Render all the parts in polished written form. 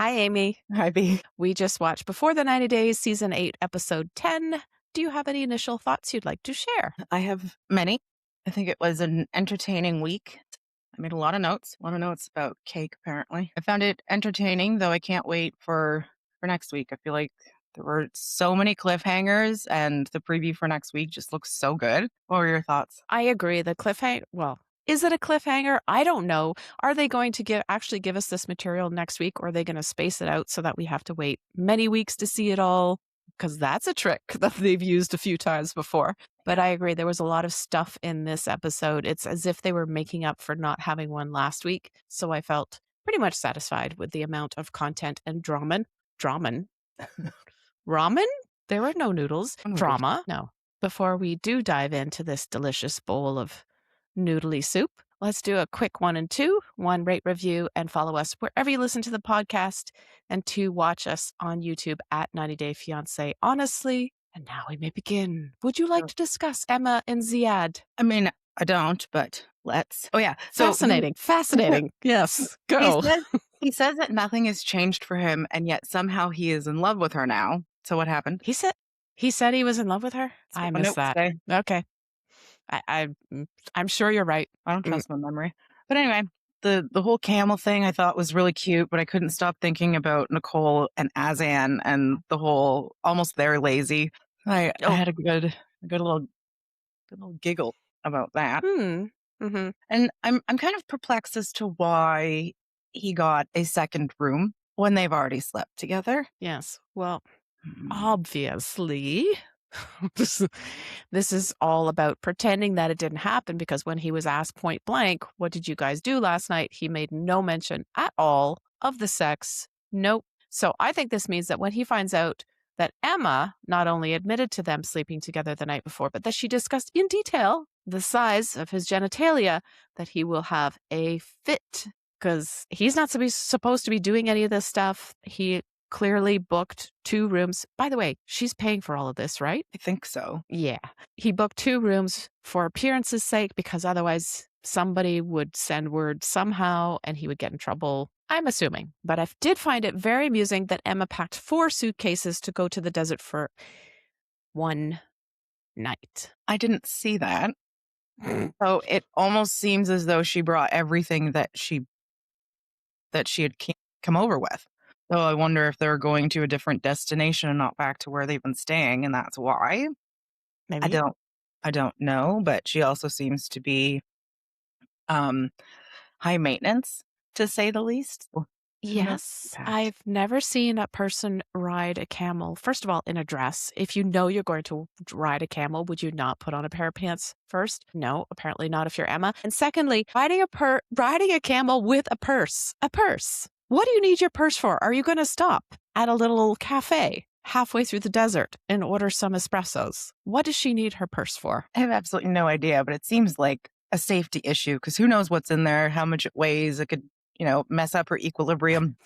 Hi, Amy. Hi, B. We just watched Before the 90 Days, Season 8, Episode 10. Do you have any initial thoughts you'd like to share? I have many. I think it was an entertaining week. I made a lot of notes about cake, apparently. I found it entertaining, though I can't wait for next week. I feel like there were so many cliffhangers, and the preview for next week just looks so good. What were your thoughts? I agree. The cliffhanger, well, is it a cliffhanger? I don't know. Are they going to actually give us this material next week, or are they going to space it out so that we have to wait many weeks to see it all? Because that's a trick that they've used a few times before. But I agree. There was a lot of stuff in this episode. It's as if they were making up for not having one last week. So I felt pretty much satisfied with the amount of content and drama. Ramen? There were no noodles. Drama? No. Before we do dive into this delicious bowl of noodly soup, let's do a quick 1 and 2. 1, rate, review, and follow us wherever you listen to the podcast. And 2, watch us on YouTube at 90 Day Fiancé Honestly. And now we may begin. Would you like to discuss Emma and Ziad? I mean, I don't, but let's. Oh, yeah. So Fascinating. Yes, go. He says that nothing has changed for him, and yet somehow he is in love with her now. So what happened? He said he was in love with her? I missed that. Okay. I'm sure you're right. I don't trust my memory. But anyway, the whole camel thing I thought was really cute, but I couldn't stop thinking about Nicole and Azan and the whole almost there lazy. I had a good little giggle about that. Mm-hmm. And I'm kind of perplexed as to why he got a second room when they've already slept together. Yes. Well, obviously, this is all about pretending that it didn't happen, because when he was asked point blank, what did you guys do last night? He made no mention at all of the sex. Nope. So I think this means that when he finds out that Emma not only admitted to them sleeping together the night before, but that she discussed in detail the size of his genitalia, that he will have a fit, because he's not supposed to be doing any of this stuff. He clearly booked 2 rooms. By the way, she's paying for all of this, right? I think so. Yeah. He booked 2 rooms for appearance's sake, because otherwise somebody would send word somehow and he would get in trouble, I'm assuming. But I did find it very amusing that Emma packed 4 suitcases to go to the desert for one night. I didn't see that. So it almost seems as though she brought everything that she had come over with. So I wonder if they're going to a different destination and not back to where they've been staying, and that's why. Maybe. I don't know, but she also seems to be high maintenance, to say the least. Yes, I've never seen a person ride a camel. First of all, in a dress. If you know you're going to ride a camel, would you not put on a pair of pants first? No, apparently not if you're Emma. And secondly, riding a camel with a purse. A purse. What do you need your purse for? Are you going to stop at a little cafe halfway through the desert and order some espressos? What does she need her purse for? I have absolutely no idea, but it seems like a safety issue, because who knows what's in there, how much it weighs. It could, mess up her equilibrium.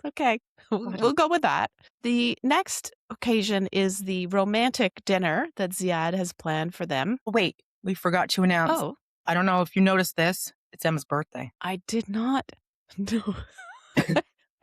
Okay, we'll go with that. The next occasion is the romantic dinner that Ziad has planned for them. Wait, we forgot to announce. Oh. I don't know if you noticed this. It's Emma's birthday. I did not. No.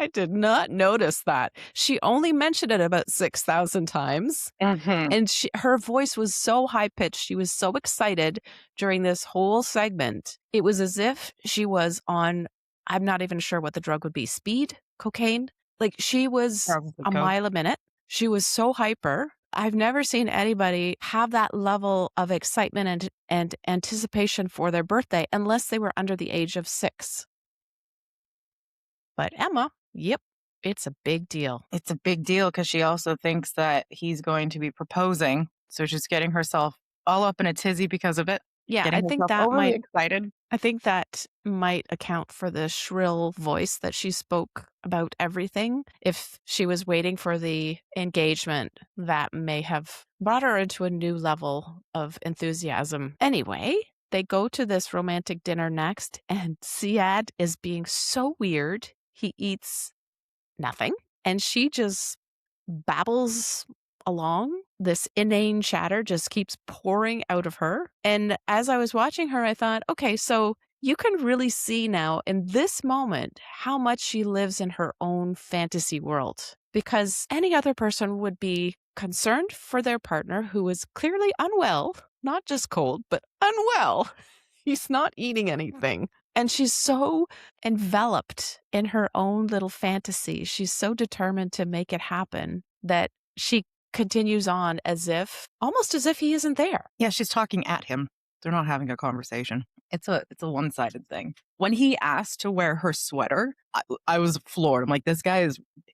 I did not notice that. She only mentioned it about 6,000 times. Mm-hmm. And her voice was so high-pitched. She was so excited during this whole segment. It was as if she was on, I'm not even sure what the drug would be, speed? Cocaine? Like, she was a mile a minute. She was so hyper. I've never seen anybody have that level of excitement and anticipation for their birthday unless they were under the age of 6. But Emma, yep, it's a big deal. It's a big deal because she also thinks that he's going to be proposing. So she's getting herself all up in a tizzy because of it. Yeah, I think that might excited. I think that might account for the shrill voice that she spoke about everything. If she was waiting for the engagement, that may have brought her into a new level of enthusiasm. Anyway, they go to this romantic dinner next, and Ziad is being so weird. He eats nothing, and she just babbles along. This inane chatter just keeps pouring out of her. And as I was watching her, I thought, okay, so You can really see now in this moment how much she lives in her own fantasy world because any other person would be concerned for their partner who is clearly unwell, not just cold, but unwell. He's not eating anything. And she's so enveloped in her own little fantasy. She's so determined to make it happen that she continues on almost as if he isn't there. Yeah, she's talking at him. They're not having a conversation. It's a one-sided thing. When he asked to wear her sweater, I was floored. I'm like,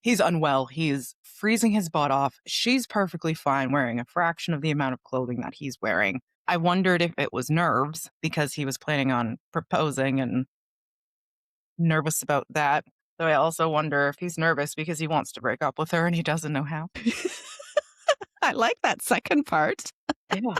he's unwell. He's freezing his butt off. She's perfectly fine wearing a fraction of the amount of clothing that he's wearing. I wondered if it was nerves because he was planning on proposing and nervous about that. So I also wonder if he's nervous because he wants to break up with her and he doesn't know how. I like that second part. Yeah.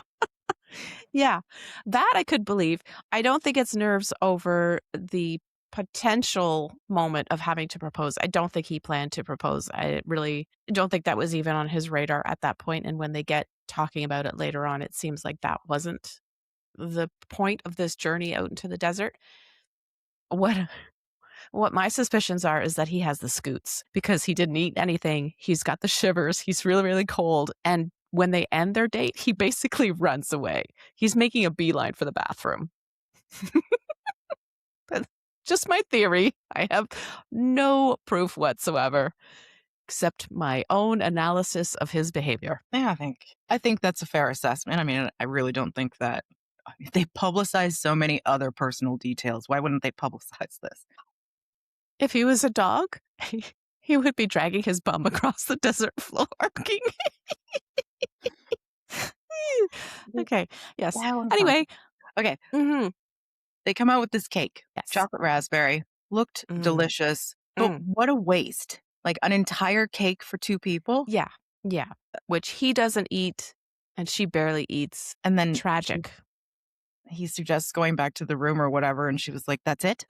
Yeah, that I could believe. I don't think it's nerves over the potential moment of having to propose. I don't think he planned to propose. I really don't think that was even on his radar at that point. And when they get talking about it later on, it seems like that wasn't the point of this journey out into the desert. What what my suspicions are is that he has the scoots because he didn't eat anything. He's got the shivers. He's really, really cold. And when they end their date, he basically runs away. He's making a beeline for the bathroom. That's just my theory. I have no proof whatsoever except my own analysis of his behavior. Yeah, I think that's a fair assessment. I mean, I really don't think that they publicize so many other personal details. Why wouldn't they publicize this? If he was a dog, he would be dragging his bum across the desert floor. Okay. Yes. Wild and Anyway. Okay, Hmm. they come out with this cake, Yes. chocolate raspberry, looked delicious, but Mm. what a waste. Like an entire cake for two people. Yeah. Yeah. Which he doesn't eat and she barely eats. And then Tragic. he suggests going back to the room or whatever. And she was like, that's it.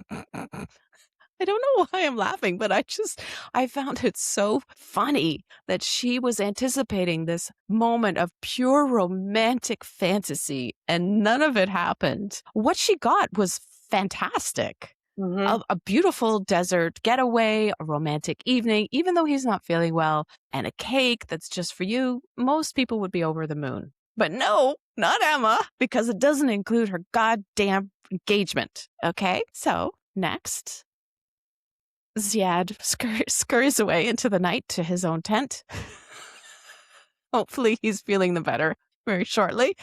I don't know why I'm laughing, but I found it so funny that she was anticipating this moment of pure romantic fantasy and none of it happened. What she got was fantastic. A beautiful desert getaway, a romantic evening, even though he's not feeling well, and a cake that's just for you. Most people would be over the moon. But no, not Emma, because it doesn't include her goddamn engagement. Okay, so next. Ziad scurries away into the night to his own tent. Hopefully he's feeling the better very shortly.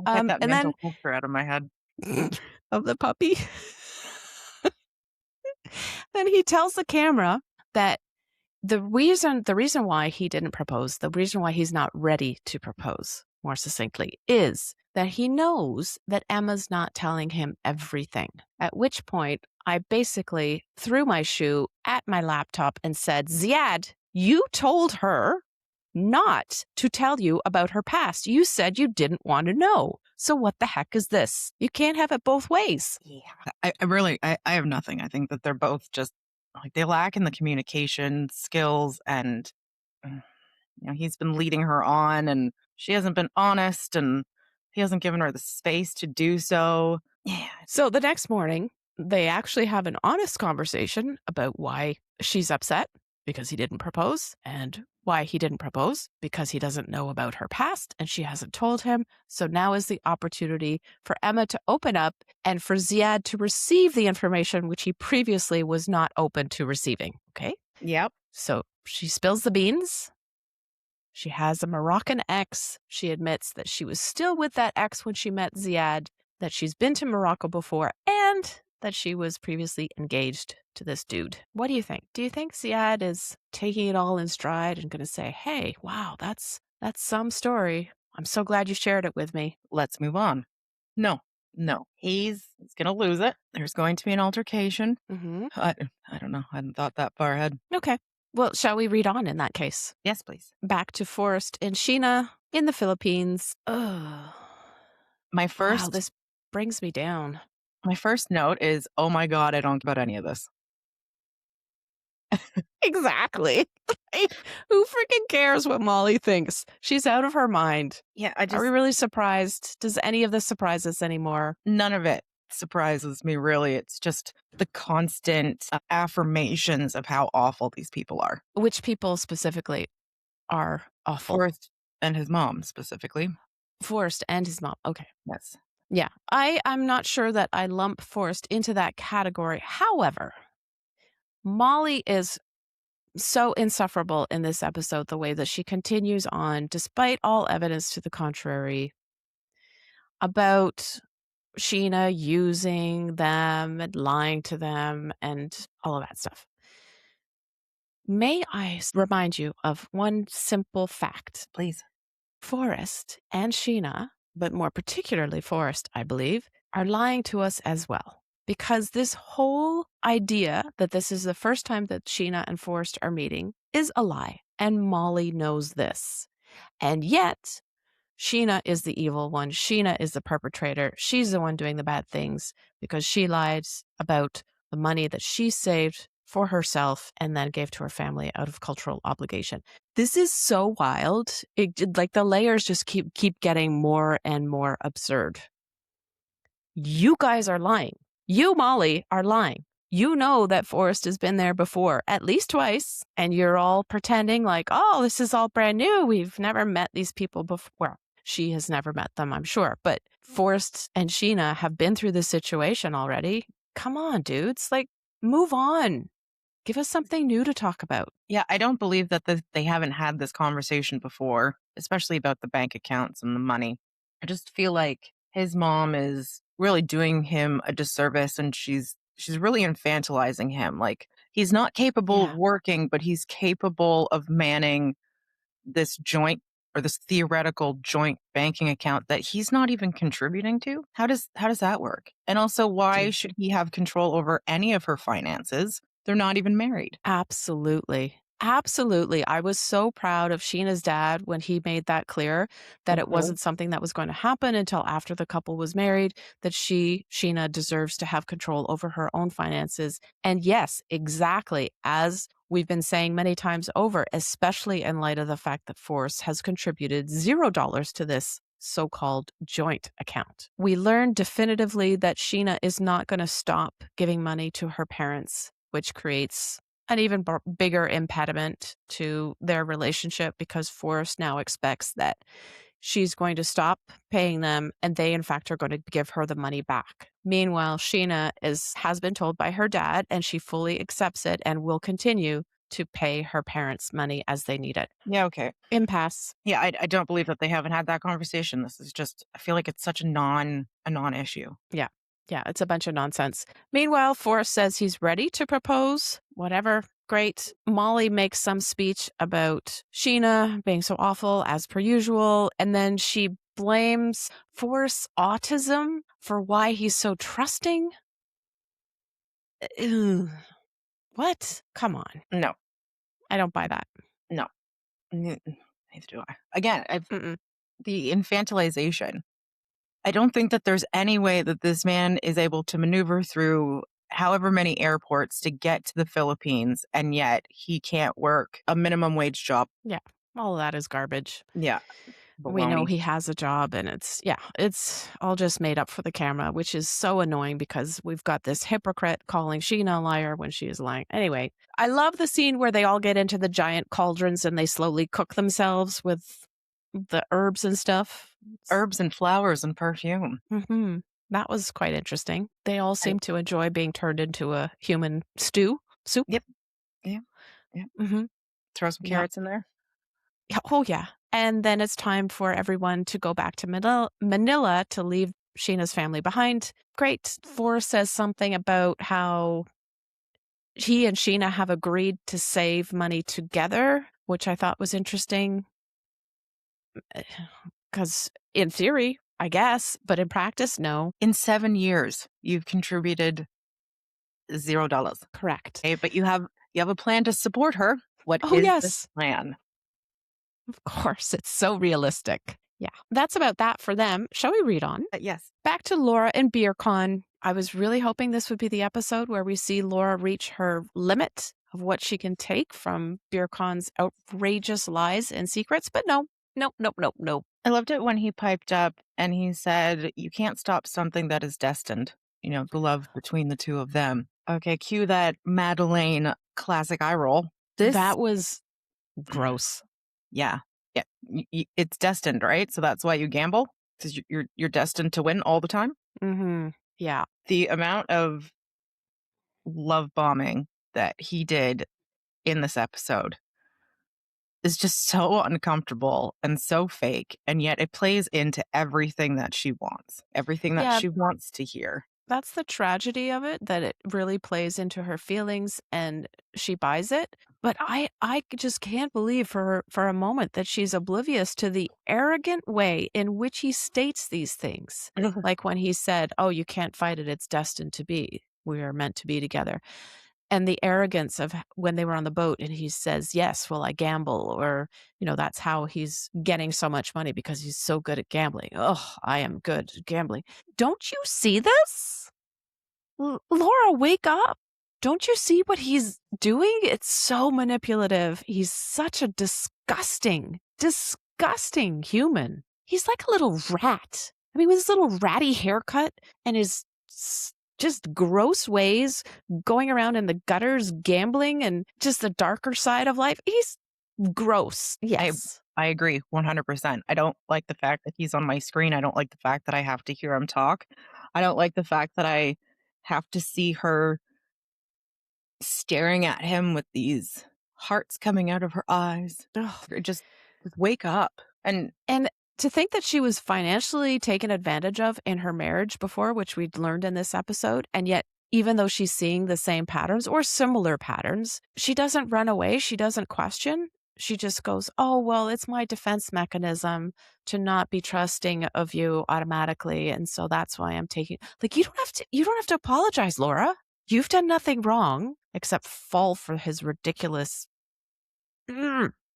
Get that And mental then picture out of my head. of the puppy. Then he tells the camera that the reason why he didn't propose, the reason why he's not ready to propose, more succinctly, is that he knows that Emma's not telling him everything. At which point, I basically threw my shoe at my laptop and said, Ziad, you told her not to tell you about her past. You said you didn't want to know. So what the heck is this? You can't have it both ways. Yeah. I have nothing. I think that they're both just like they lack in the communication skills and he's been leading her on and she hasn't been honest and he hasn't given her the space to do so. Yeah. So the next morning, they actually have an honest conversation about why she's upset because he didn't propose and why he didn't propose because he doesn't know about her past and she hasn't told him. So now is the opportunity for Emma to open up and for Ziad to receive the information which he previously was not open to receiving. Okay. Yep. So she spills the beans. She has a Moroccan ex. She admits that she was still with that ex when she met Ziad, that she's been to Morocco before, and that she was previously engaged to this dude. What do you think? Do you think Ziad is taking it all in stride and going to say, hey, wow, that's some story. I'm so glad you shared it with me. Let's move on. No. He's going to lose it. There's going to be an altercation. Mm-hmm. I don't know. I hadn't thought that far ahead. Okay. Well, shall we read on in that case? Yes, please. Back to Forrest and Sheena in the Philippines. Ugh. Wow, this brings me down. My first note is, oh my God, I don't care about any of this. Exactly. Who freaking cares what Molly thinks? She's out of her mind. Yeah, Are we really surprised? Does any of this surprise us anymore? None of it. surprises me, really. It's just the constant affirmations of how awful these people are. Which people specifically are awful? Forrest and his mom, specifically. Forrest and his mom. Okay. Yes. Yeah. I'm not sure that I lump Forrest into that category. However, Molly is so insufferable in this episode, the way that she continues on, despite all evidence to the contrary, about Sheena using them and lying to them and all of that stuff. May I remind you of one simple fact? Please. Forrest and Sheena, but more particularly Forrest, I believe, are lying to us as well. Because this whole idea that this is the first time that Sheena and Forrest are meeting is a lie. And Molly knows this. And yet, Sheena is the evil one. Sheena is the perpetrator. She's the one doing the bad things because she lied about the money that she saved for herself and then gave to her family out of cultural obligation. This is so wild. Like the layers just keep getting more and more absurd. You guys are lying. You, Molly, are lying. You know that Forrest has been there before, at least twice, and you're all pretending like, oh, this is all brand new. We've never met these people before. Well, she has never met them, I'm sure, but Forrest and Sheena have been through this situation already. Come on, dudes. Like, move on. Give us something new to talk about. Yeah, I don't believe that they haven't had this conversation before, especially about the bank accounts and the money. I just feel like his mom is really doing him a disservice, and she's really infantilizing him. Like, he's not capable of Yeah. working, but he's capable of manning this joint or this theoretical joint banking account that he's not even contributing to. How does that work? And also, why Dude. should he have control over any of her finances? They're not even married. Absolutely. Absolutely. I was so proud of Sheena's dad when he made that clear that it Mhm. wasn't something that was going to happen until after the couple was married, that Sheena, deserves to have control over her own finances. And yes, exactly. As we've been saying many times over, especially in light of the fact that Forrest has contributed $0 to this so-called joint account. We learned definitively that Sheena is not going to stop giving money to her parents, which creates an even bigger impediment to their relationship because Forrest now expects that she's going to stop paying them and they in fact are going to give her the money back. Meanwhile, Sheena has been told by her dad and she fully accepts it and will continue to pay her parents money as they need it. Yeah, okay. Impasse. Yeah, I don't believe that they haven't had that conversation. This is just I feel like it's such a non-issue. Yeah. Yeah, it's a bunch of nonsense. Meanwhile, Forrest says he's ready to propose. Whatever. Great. Molly makes some speech about Sheena being so awful as per usual. And then she blames Forrest's autism for why he's so trusting. Ew. What? Come on. No, I don't buy that. no. Neither do I. Again, Mm-mm. the infantilization. I don't think that there's any way that this man is able to maneuver through however many airports to get to the Philippines, and yet he can't work a minimum wage job. Yeah. All of that is garbage. Yeah, We know baloney. he has a job and it's all just made up for the camera, which is so annoying because we've got this hypocrite calling Sheena a liar when she is lying. Anyway, I love the scene where they all get into the giant cauldrons and they slowly cook themselves with the herbs and stuff. Herbs and flowers and perfume. Hmm. That was quite interesting. They all I, seem to enjoy being turned into a human soup. yep. Yeah. Yeah. Hmm. Throw some Yeah. carrots in there. Yeah. Oh, yeah. And then it's time for everyone to go back to Manila to leave Sheena's family behind. Great. Forrest says something about how he and Sheena have agreed to save money together, which I thought was interesting. Because in theory, I guess, but in practice, no. In 7 years, you've contributed $0. Correct. Okay, but you have a plan to support her. What Oh, is this yes. plan? Of course. It's so realistic. Yeah. That's about that for them. Shall we read on? Yes. Back to Laura and Birkan. I was really hoping this would be the episode where we see Laura reach her limit of what she can take from Birkan's outrageous lies and secrets, but no, nope, nope, nope, nope. I loved it when he piped up and he said, "You can't stop something that is destined." the love between the two of them. Okay, cue that Madeleine classic eye roll. This, That was gross. yeah, yeah, it's destined, right? So that's why you gamble because you're destined to win all the time. Mhm. Yeah. The amount of love bombing that he did in this episode is just so uncomfortable and so fake, and yet it plays into everything that Yeah, she wants to hear. that's the tragedy of it, that it really plays into her feelings and she buys it. But I just can't believe for a moment that she's oblivious to the arrogant way in which he states these things. Like when he said, "Oh, you can't fight it. It's destined to be. We are meant to be together." And the arrogance of when they were on the boat and he says, "Yes, well, I gamble," or, that's how he's getting so much money because he's so good at gambling. "Oh, I am good at gambling." Don't you see this? Laura, wake up. Don't you see what he's doing? It's so manipulative. He's such a disgusting, disgusting human. He's like a little rat. I mean, with his little ratty haircut and his just gross ways, going around in the gutters, gambling, and just the darker side of life. He's gross. I Yes. I agree 100%. I don't like the fact that he's on my screen. I don't like the fact that I have to hear him talk. I don't like the fact that I have to see her staring at him with these hearts coming out of her eyes. Ugh. Just wake up. And And to think that she was financially taken advantage of in her marriage before, which we'd learned in this episode, and yet even though she's seeing the same patterns or similar patterns, she doesn't run away, she doesn't question. She just goes, "Oh, well, it's my defense mechanism to not be trusting of you automatically, and so that's why I'm taking." Like, you don't have to apologize, Laura. You've done nothing wrong except fall for his ridiculous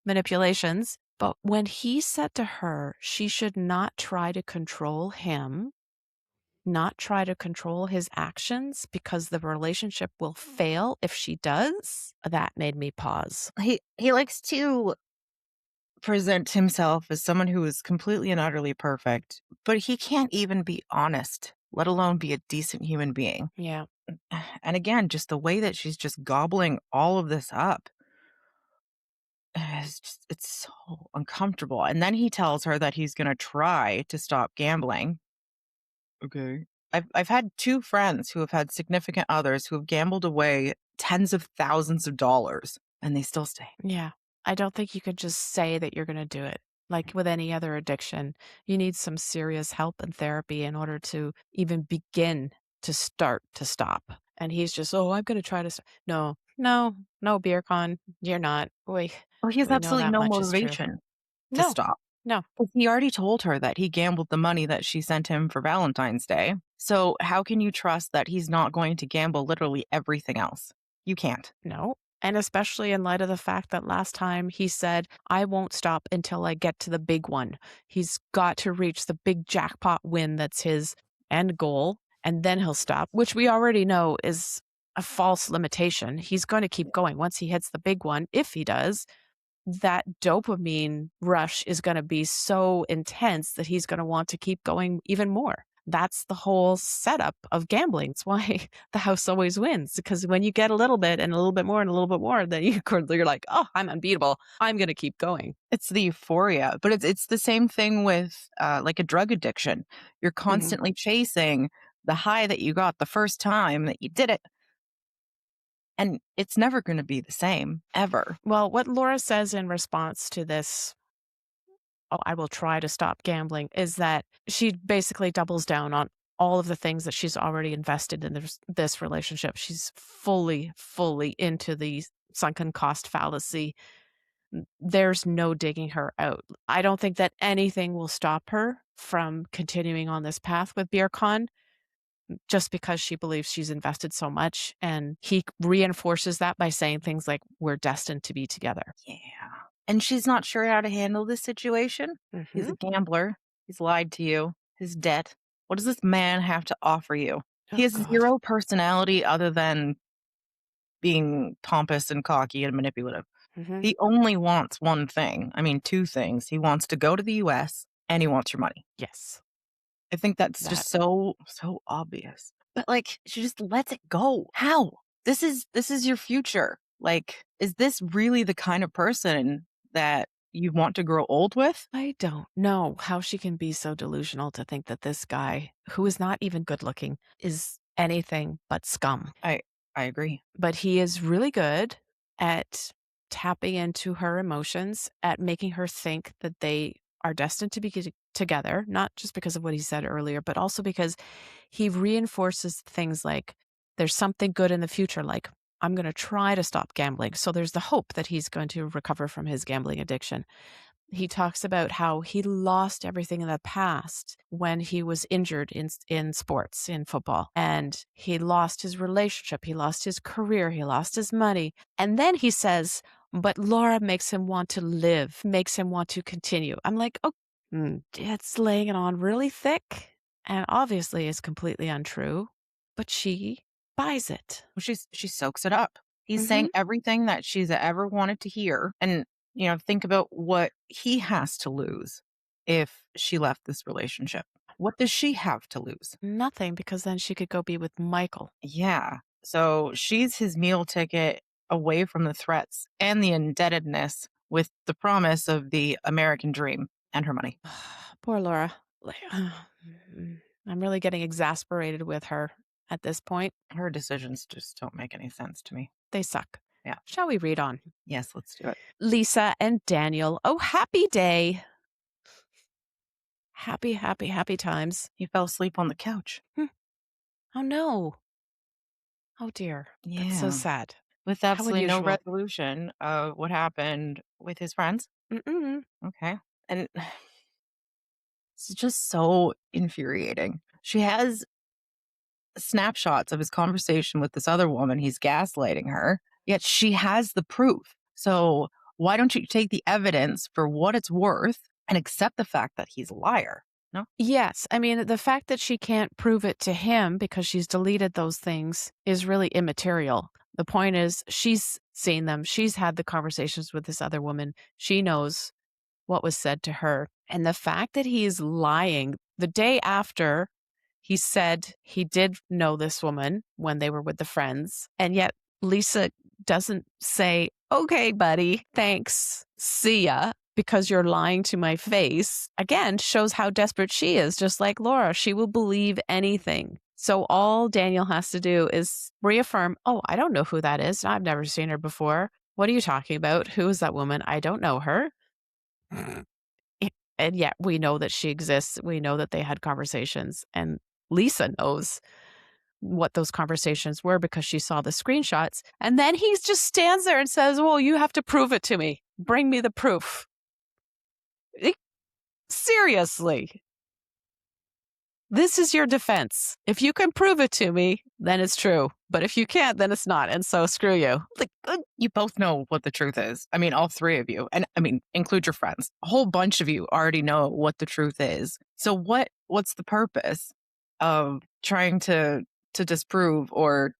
manipulations. But when he said to her she should not try to control him, not try to control his actions because the relationship will fail if she does, that made me pause. he likes to present himself as someone who is completely and utterly perfect, but he can't even be honest, let alone be a decent human being. Yeah. And again, just the way that she's just gobbling all of this up it's so uncomfortable. And then he tells her that he's going to try to stop gambling. Okay. I've had two friends who have had significant others who have gambled away tens of thousands of dollars and they still stay. Yeah. I don't think you could just say that you're going to do it. Like with any other addiction, you need some serious help and therapy in order to even begin to start to stop. And he's just, "Oh, I'm going to try to." No, no, no, Birkan, you're not. Well, he has We know absolutely that no much is true. motivation to No, stop. no, 'Cause he already told her that he gambled the money that she sent him for Valentine's Day. So how can you trust that he's not going to gamble literally everything else? You can't. no. And especially in light of the fact that last time he said, "I won't stop until I get to the big one." He's got to reach the big jackpot win that's his end goal, and then he'll stop, which we already know is a false limitation. He's going to keep going once he hits the big one. If he does, that dopamine rush is gonna be so intense that he's gonna want to keep going even more. That's the whole setup of gambling. It's why the house always wins, because when you get a little bit and a little bit more and a little bit more, then you're like, "Oh, I'm unbeatable. I'm gonna keep going." It's the euphoria, but it's the same thing with, like, a drug addiction. You're Mhm. constantly chasing the high that you got the first time that you did it, and it's never gonna be the same, ever. Well, what Laura says in response to this, "Oh, I will try to stop gambling," is that she basically doubles down on all of the things that she's already invested in this relationship. She's fully, fully into the sunken cost fallacy. There's no digging her out. I don't think that anything will stop her from continuing on this path with Birkan just because she believes she's invested so much, and he reinforces that by saying things like, "We're destined to be together." Yeah. And she's not sure how to handle this situation. He's Mhm. a gambler. He's lied to you. His debt. What does this man have to offer you? He Oh has god. 0 personality other than being pompous and cocky and manipulative. Mhm. He only wants one thing. I mean, 2 things. He wants to go to the US and he wants your money. Yes. I think that's That just so obvious. But, like, she just lets it go. How? This is your future. Like, is this really the kind of person that you want to grow old with? I don't know how she can be so delusional to think that this guy, who is not even good looking, is anything but scum. I I agree. But he is really good at tapping into her emotions, at making her think that they are destined to be together, not just because of what he said earlier, but also because he reinforces things like there's something good in the future, like I'm going to try to stop gambling. So there's the hope that he's going to recover from his gambling addiction. He talks about how he lost everything in the past when he was injured in sports, in football, and he lost his relationship, he lost his career, he lost his money. And then he says, but Laura makes him want to live, makes him want to continue. I'm like, oh, it's laying it on really thick and obviously is completely untrue, but she buys it. Well, she soaks it up. He's Mhm. saying everything that she's ever wanted to hear. And, think about what he has to lose if she left this relationship. What does she have to lose? Nothing, because then she could go be with Michael. Yeah. So she's his meal ticket away from the threats and the indebtedness with the promise of the American dream and her money. Poor Laura. Like, I'm really getting exasperated with her at this point. Her decisions just don't make any sense to me. They suck. Yeah. Shall we read on? Yes, let's do it. Lisa and Daniel. Oh, happy day. Happy, happy, happy times. He fell asleep on the couch. Hmm. Oh, no. Oh, dear. That's so Yeah. sad. With How absolutely no unusual. resolution of what happened with his friends. Mm-mm. Okay. And it's just so infuriating. She has snapshots of his conversation with this other woman. He's gaslighting her, yet she has the proof. So why don't you take the evidence for what it's worth and accept the fact that he's a liar? No? Yes. I mean, the fact that she can't prove it to him because she's deleted those things is really immaterial. The point is, she's seen them. She's had the conversations with this other woman. She knows what was said to her. And the fact that he is lying the day after he said he did know this woman when they were with the friends, and yet Lisa doesn't say, okay, buddy, thanks, see ya, because you're lying to my face, again, shows how desperate she is. Just like Laura, she will believe anything. So all Daniel has to do is reaffirm, oh, I don't know who that is. I've never seen her before. What are you talking about? Who is that woman? I don't know her. And yet we know that she exists. We know that they had conversations. And Lisa knows what those conversations were because she saw the screenshots. And then he just stands there and says, well, you have to prove it to me. Bring me the proof. Eh, Seriously. This is your defense. If you can prove it to me, then it's true. But if you can't, then it's not. And so screw you. Like, You both know what the truth is. I mean, all three of you, and I mean, include your friends. A whole bunch of you already know what the truth is. So what's the purpose of trying to disprove or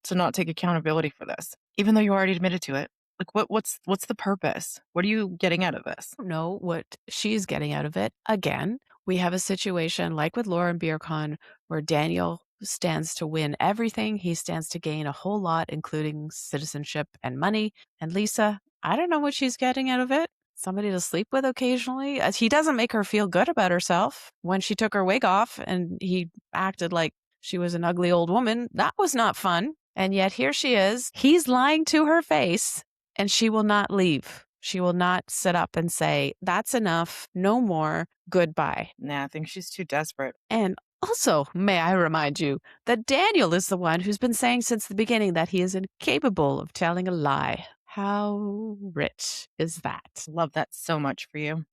to not take accountability for this, even though you already admitted to it? Like, what's the purpose? What are you getting out of this? know what she's getting out of it. Again, we have a situation like with Laura and Birkan where Daniel stands to win everything. He stands to gain a whole lot, including citizenship and money. And Lisa, I don't know what she's getting out of it. Somebody to sleep with occasionally. He doesn't make her feel good about herself. When she took her wig off and he acted like she was an ugly old woman, that was not fun. And yet here she is. He's lying to her face and she will not leave. She will not sit up and say, that's enough, no more, goodbye. Nah, I think she's too desperate. And also, may I remind you that Daniel is the one who's been saying since the beginning that he is incapable of telling a lie. How rich is that? Love that so much for you.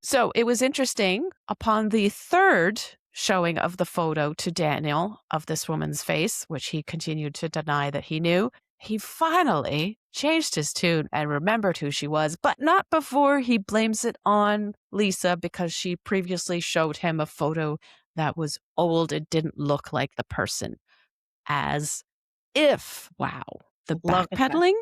So it was interesting. Upon the third showing of the photo to Daniel of this woman's face, which he continued to deny that he knew, he finally changed his tune and remembered who she was, but not before he blames it on Lisa because she previously showed him a photo that was old. It didn't look like the person. As if, wow, the Love it. backpedaling?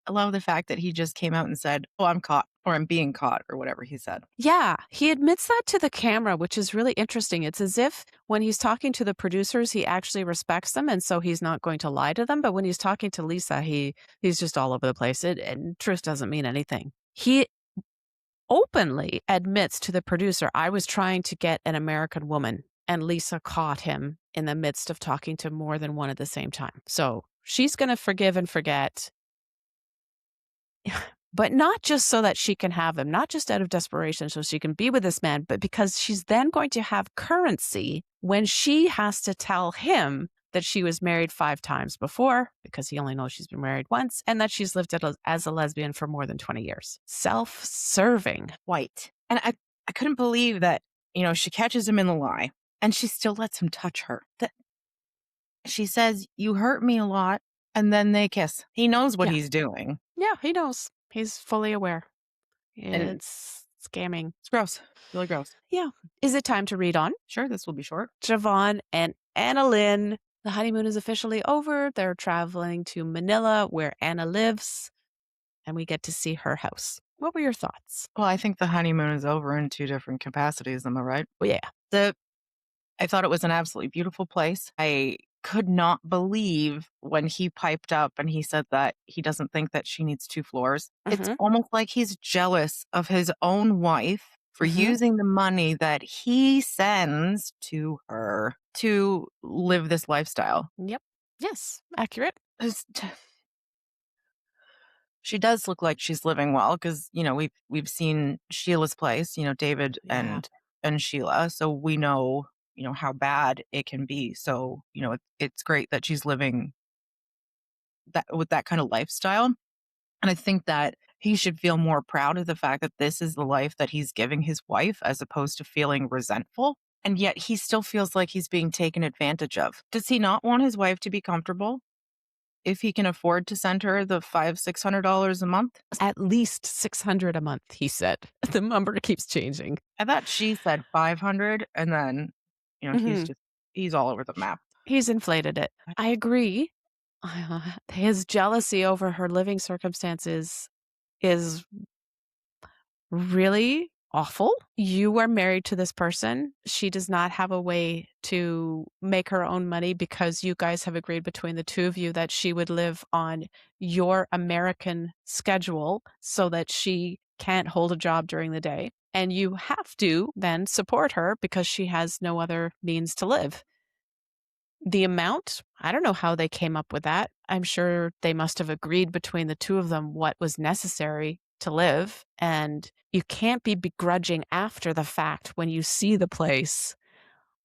I love the fact that he just came out and said, "Oh, I'm caught," or "I'm being caught," or whatever he said. Yeah, he admits that to the camera, which is really interesting. It's as if when he's talking to the producers, he actually respects them, and so he's not going to lie to them. But when he's talking to Lisa, he's just all over the place. And truth doesn't mean anything. He openly admits to the producer, "I was trying to get an American woman, and Lisa caught him in the midst of talking to more than one at the same time." So she's going to forgive and forget. But not just so that she can have him, not just out of desperation so she can be with this man, but because she's then going to have currency when she has to tell him that she was married 5 times before, because he only knows she's been married once, and that she's lived as a lesbian for more than 20 years. Self-serving. White. And I couldn't believe that, she catches him in the lie and she still lets him touch her. That she says, "You hurt me a lot," and then they kiss. He knows what Yeah. he's doing. Yeah, he knows. He's fully aware. And It's scamming. it's gross. Really gross. Yeah. Is it time to read on? Sure, this will be short. Jovon and Anna Lynn. The honeymoon is officially over. They're traveling to Manila, where Anna lives, and we get to see her house. What were your thoughts? Well, I think the honeymoon is over in two different capacities. Am I right? Well, yeah. The I thought it was an absolutely beautiful place. I could not believe when he piped up and he said that he doesn't think that she needs 2 floors. It's Hmm. almost like he's jealous of his own wife for Hmm. using the money that he sends to her to live this lifestyle. Yep. Yes. Accurate. It's She does look like she's living well because we've seen Sheila's place, David Yeah. and Sheila, so we know how bad it can be. So it's great that she's living that with that kind of lifestyle, and I think that he should feel more proud of the fact that this is the life that he's giving his wife, as opposed to feeling resentful. And yet he still feels like he's being taken advantage of. Does he not want his wife to be comfortable? If he can afford to send her the $500-600 a month? At least 600 a month, he said. The number keeps changing. I thought she said 500, and then, Hmm. he's all over the map. He's inflated it. I agree. His jealousy over her living circumstances is really awful. You are married to this person. She does not have a way to make her own money because you guys have agreed between the two of you that she would live on your American schedule so that she can't hold a job during the day. And you have to then support her because she has no other means to live. The amount, I don't know how they came up with that. I'm sure they must have agreed between the two of them what was necessary to live. And you can't be begrudging after the fact when you see the place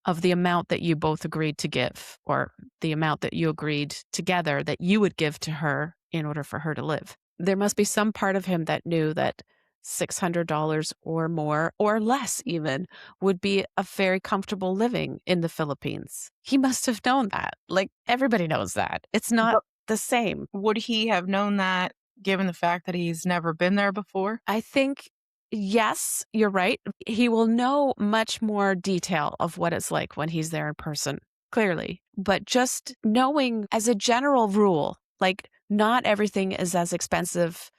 of the amount that you both agreed to give, or the amount that you agreed together that you would give to her in order for her to live. There must be some part of him that knew that $600 or more, or less even, would be a very comfortable living in the Philippines. He must have known that. Like, everybody knows that. It's not But the same. would he have known that given the fact that he's never been there before? I think, yes, you're right. He will know much more detail of what it's like when he's there in person, clearly. But just knowing as a general rule, like, not everything is as expensive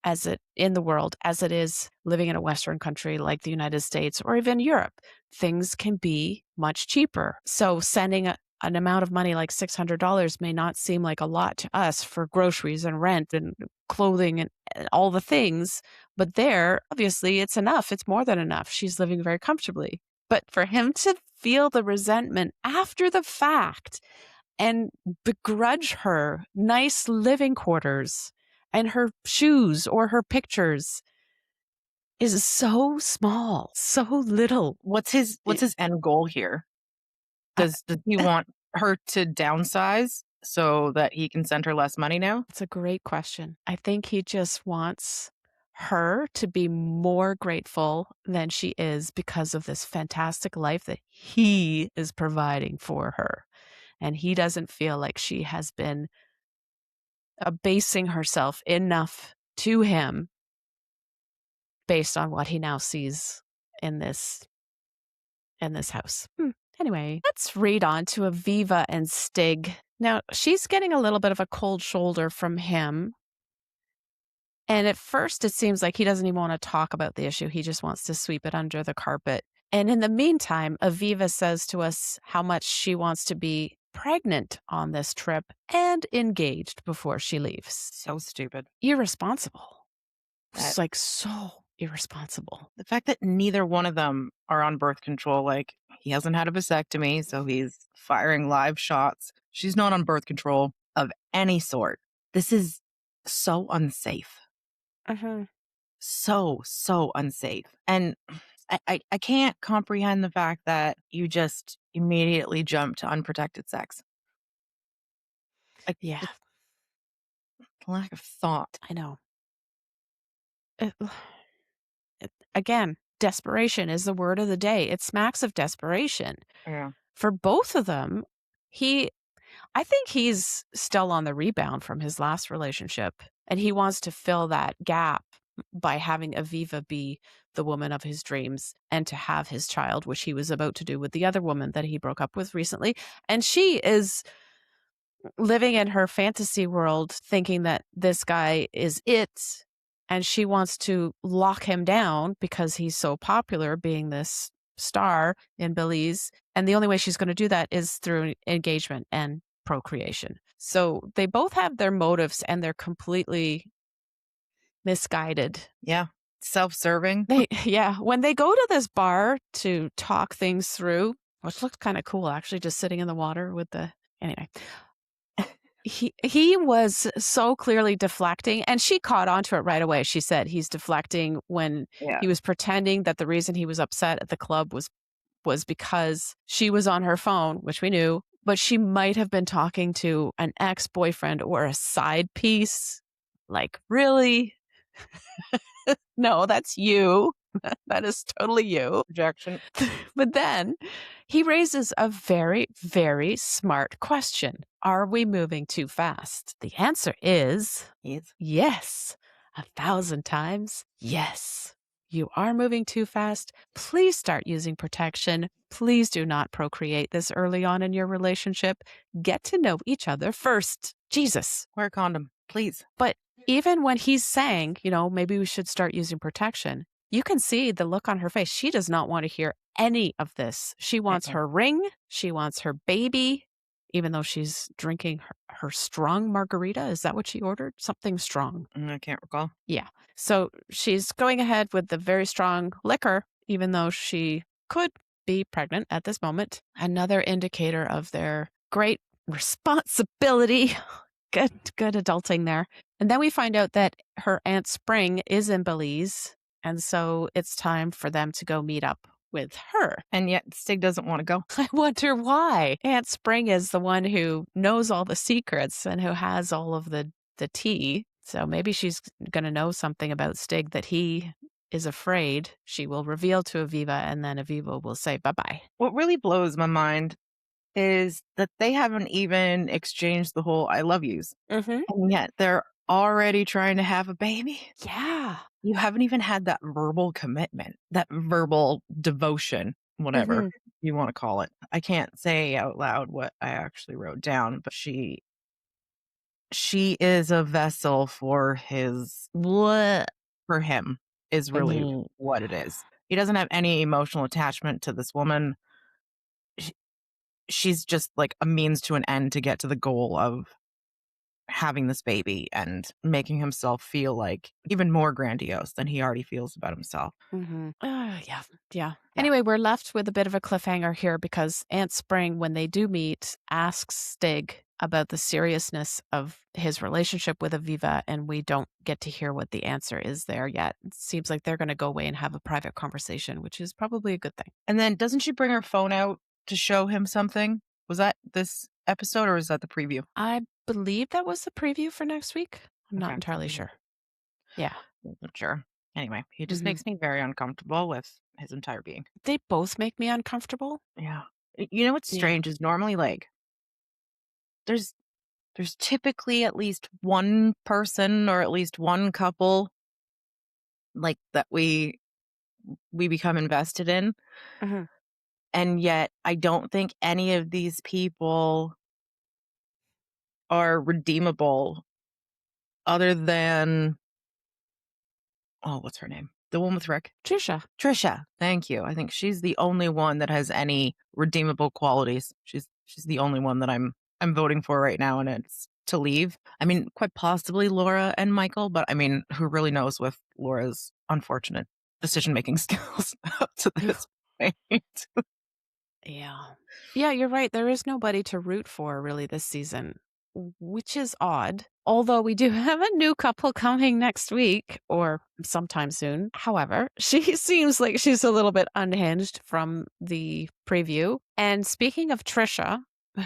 as it in the world as it is living in a Western country like the United States or even Europe. Things can be much cheaper. So sending an amount of money like $600 may not seem like a lot to us for groceries and rent and clothing and all the things. But there, obviously, it's enough. It's more than enough. She's living very comfortably. But for him to feel the resentment after the fact and begrudge her nice living quarters and her shoes or her pictures is so small, so little. What's his end goal here? I- Does he want her to downsize so that he can send her less money now? It's a great question. I think he just wants her to be more grateful than she is because of this fantastic life that he is providing for her. And he doesn't feel like she has been abasing herself enough to him based on what he now sees in this house. Anyway, let's read on to Aviva and Stig. Now, she's getting a little bit of a cold shoulder from him And at first, it seems like he doesn't even want to talk about the issue. He just wants to sweep it under the carpet. And in the meantime, Aviva says to us how much she wants to be pregnant on this trip and engaged before she leaves. So stupid. Irresponsible. That It's like so irresponsible. the fact that neither one of them are on birth control, like he hasn't had a vasectomy, so he's firing live shots. She's not on birth control of any sort. This is so unsafe. Mhm. So unsafe. And I can't comprehend the fact that you just immediately jump to unprotected sex. Like Yeah, the lack of thought. I know. It again, desperation is the word of the day. It smacks of desperation. Yeah. For both of them, he I think he's still on the rebound from his last relationship, and he wants to fill that gap by having Aviva be the woman of his dreams and to have his child, which he was about to do with the other woman that he broke up with recently. And she is living in her fantasy world thinking that this guy is it, and she wants to lock him down because he's so popular being this star in Belize, and the only way she's gonna do that is through engagement and procreation. So, they both have their motives, and they're completely misguided. Yeah. Self-serving. They yeah, when they go to this bar to talk things through, which looked kinda cool actually, just sitting in the water with the anyway. He was so clearly deflecting, and she caught on to it right away. She said he's deflecting when Yeah. he was pretending that the reason he was upset at the club was because she was on her phone, which we knew, but she might have been talking to an ex-boyfriend or a side piece. Like, really? No, that's you. That is totally you. Projection. But then he raises a very, very smart question. Are we moving too fast? The answer is Yes. yes. 1,000 times yes. You are moving too fast. Please start using protection. Please do not procreate this early on in your relationship. Get to know each other first. Jesus. Wear a condom, please. But even when he's saying, maybe we should start using protection, you can see the look on her face. She does not want to hear any of this. She wants Mm-mm. her ring. She wants her baby, even though she's drinking her strong margarita. Is that what she ordered? Something strong. I can't recall. Yeah. So she's going ahead with the very strong liquor, even though she could be pregnant at this moment. Another indicator of their great responsibility. Good adulting there. And then we find out that her Aunt Spring is in Belize, and so it's time for them to go meet up with her. And yet Stig doesn't want to go. I wonder why. Aunt Spring is the one who knows all the secrets and who has all of the tea. So maybe she's going to know something about Stig that he is afraid she will reveal to Aviva, and then Aviva will say bye-bye. What really blows my mind is that they haven't even exchanged the whole I love yous. Mhm. And yet they're already trying to have a baby. Yeah. You haven't even had that verbal commitment, that verbal devotion, whatever Mhm. you want to call it. I can't say out loud what I actually wrote down, but she is a vessel for for him is really Mhm. what it is. He doesn't have any emotional attachment to this woman. Sh She's just like a means to an end to get to the goal of having this baby and making himself feel like even more grandiose than he already feels about himself. Mhm. Yeah, yeah. Yeah. Anyway, we're left with a bit of a cliffhanger here because Aunt Spring, when they do meet, asks Stig about the seriousness of his relationship with Aviva, and we don't get to hear what the answer is there yet. It seems like they're going to go away and have a private conversation, which is probably a good thing. And then doesn't she bring her phone out to show him something? Was that this episode or is that the preview? I believe that was the preview for next week. I'm not Okay. entirely Mhm. sure. Yeah. Wasn't sure. Anyway, he just Mhm. makes me very uncomfortable with his entire being. They both make me uncomfortable. Yeah. You know what's Yeah. strange is normally like there's there's typically at least one person or at least one couple like that we become invested in. Mhm. And yet I don't think any of these people are redeemable other than oh, what's her name? The one with Rick? Trisha. Trisha. Thank you. I think she's the only one that has any redeemable qualities. She's the only one that I'm voting for right now, and it's to leave. I mean, quite possibly Laura and Michael, but I mean, who really knows with Laura's unfortunate decision-making skills up to this point. Yeah. Yeah, you're right. There is nobody to root for really this season, which is odd. Although we do have a new couple coming next week or sometime soon. However, she seems like she's a little bit unhinged from the preview. And speaking of Trisha,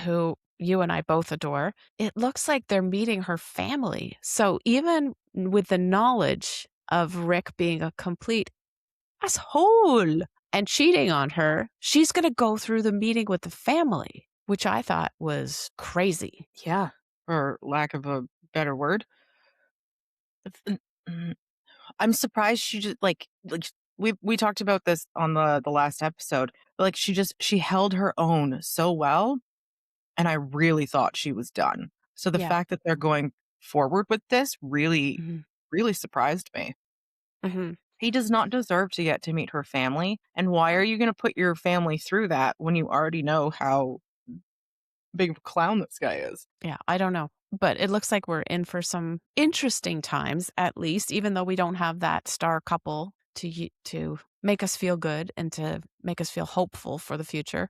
who you and I both adore, it looks like they're meeting her family. So even with the knowledge of Rick being a complete asshole and cheating on her, she's going to go through the meeting with the family, which I thought was crazy. Yeah, for lack of a better word. F- mm, I'm surprised she just like we talked about this on the last episode. But like she held her own so well, and I really thought she was done. So the Yeah. fact that they're going forward with this really Mhm. really surprised me. Mhm. He does not deserve to get to meet her family, and why are you going to put your family through that when you already know how big of a clown this guy is? Yeah, I don't know. But it looks like we're in for some interesting times, at least, even though we don't have that star couple to make us feel good and to make us feel hopeful for the future.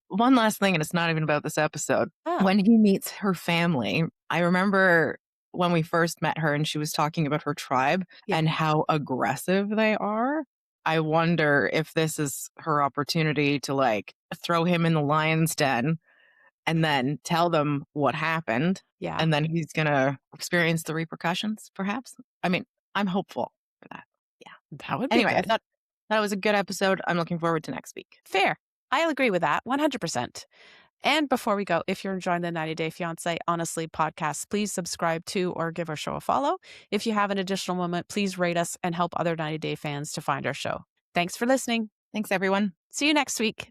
One last thing, and it's not even about this episode. Oh, When he meets her family, I remember when we first met her and she was talking about her tribe yeah. and how aggressive they are. I wonder if this is her opportunity to like throw him in the lion's den and then tell them what happened. Yeah, And then he's going to experience the repercussions, perhaps. I mean, I'm hopeful for that. Yeah. that would be Anyway, I good. thought that was a good episode. I'm looking forward to next week. Fair. I'll agree with that 100%. And before we go, if you're enjoying the 90 Day Fiancé Honestly podcast, please subscribe to or give our show a follow. If you have an additional moment, please rate us and help other 90 Day fans to find our show. Thanks for listening. Thanks, everyone. See you next week.